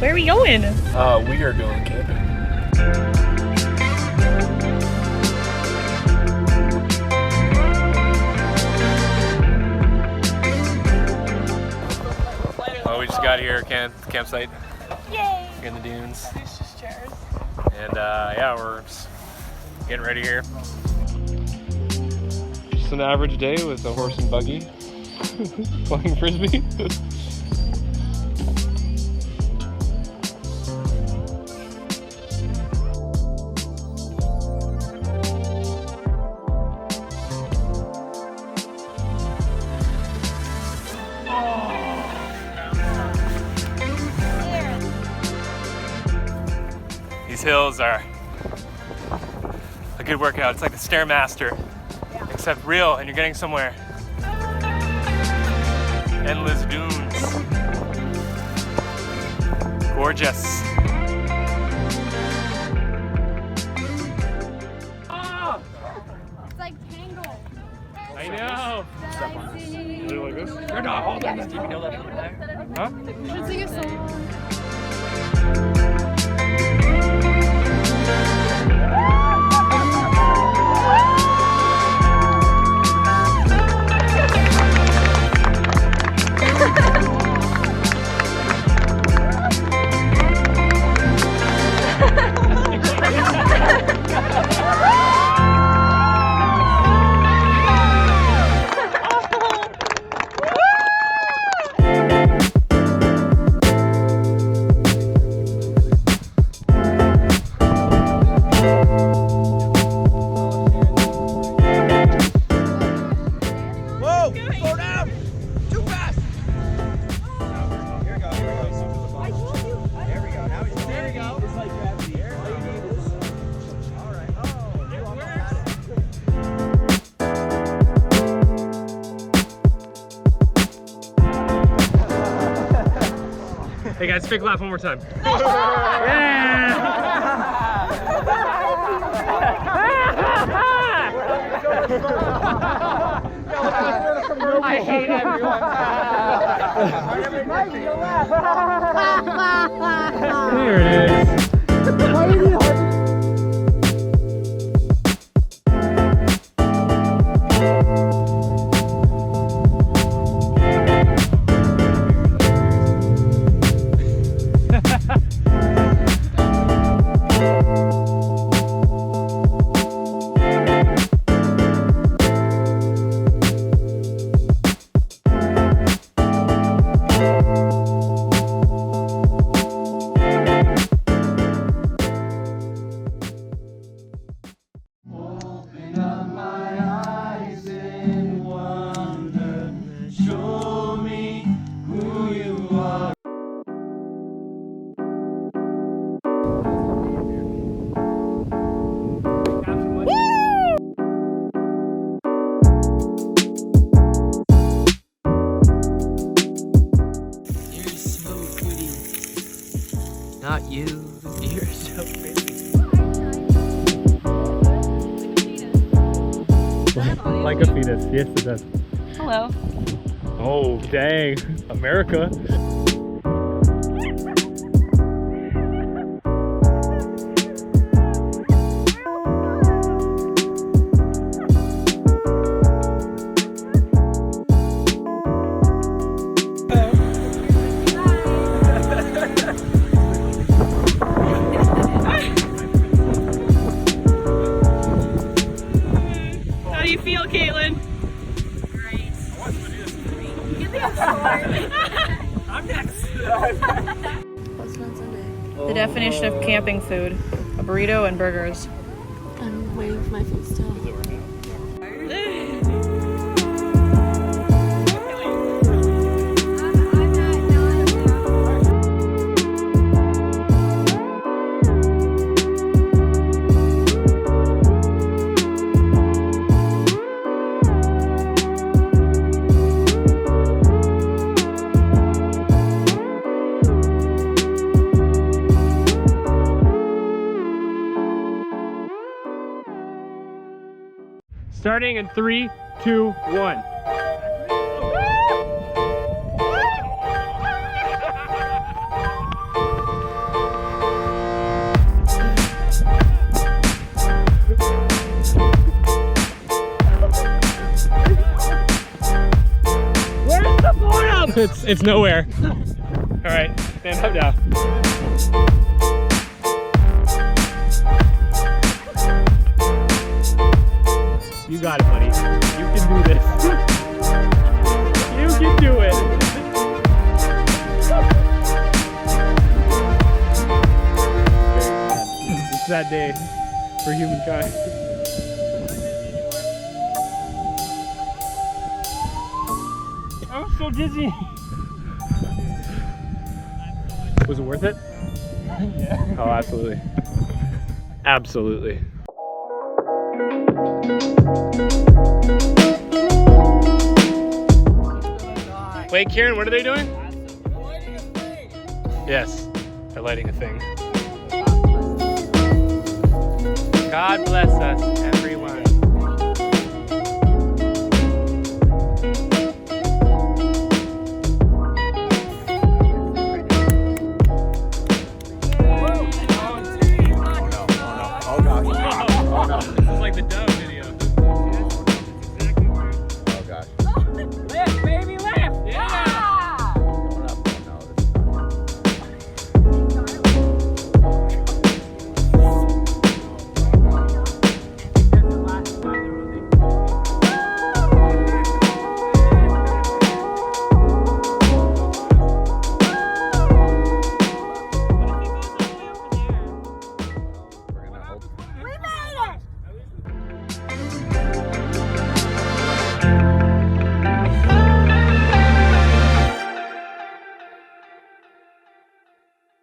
Where are we going? We are going camping. Oh, we just got here, campsite. Yay! In the dunes. It's just chairs. And yeah, we're just getting ready here. Just an average day with a horse and buggy. Playing frisbee. These hills are a good workout. It's like the Stairmaster, except real, and you're getting somewhere. Endless dunes. Gorgeous. Oh! It's like Tangled. I know. Is it like this? You're not holding this. Do you know that over there? Huh? We should sing a song. Hey guys, fake laugh one more time. Yeah! I hate everyone. There it is. Not you, you're so pretty. Like a fetus, yes it does. Hello. Oh, dang, America. How do you feel, Caitlin? Great. Give me a sword. I'm next. What's on Sunday? The definition of camping food: a burrito and burgers. I'm waiting for my food still. Starting in 3, 2, 1. It's nowhere. All right, stand up now. You got it, buddy. You can do this. You can do it. It's that day for humankind. I'm so dizzy. Was it worth it? Yeah. Oh, absolutely. Absolutely. Wait, Kieran, what are they doing? Yes, they're lighting a thing. God bless us.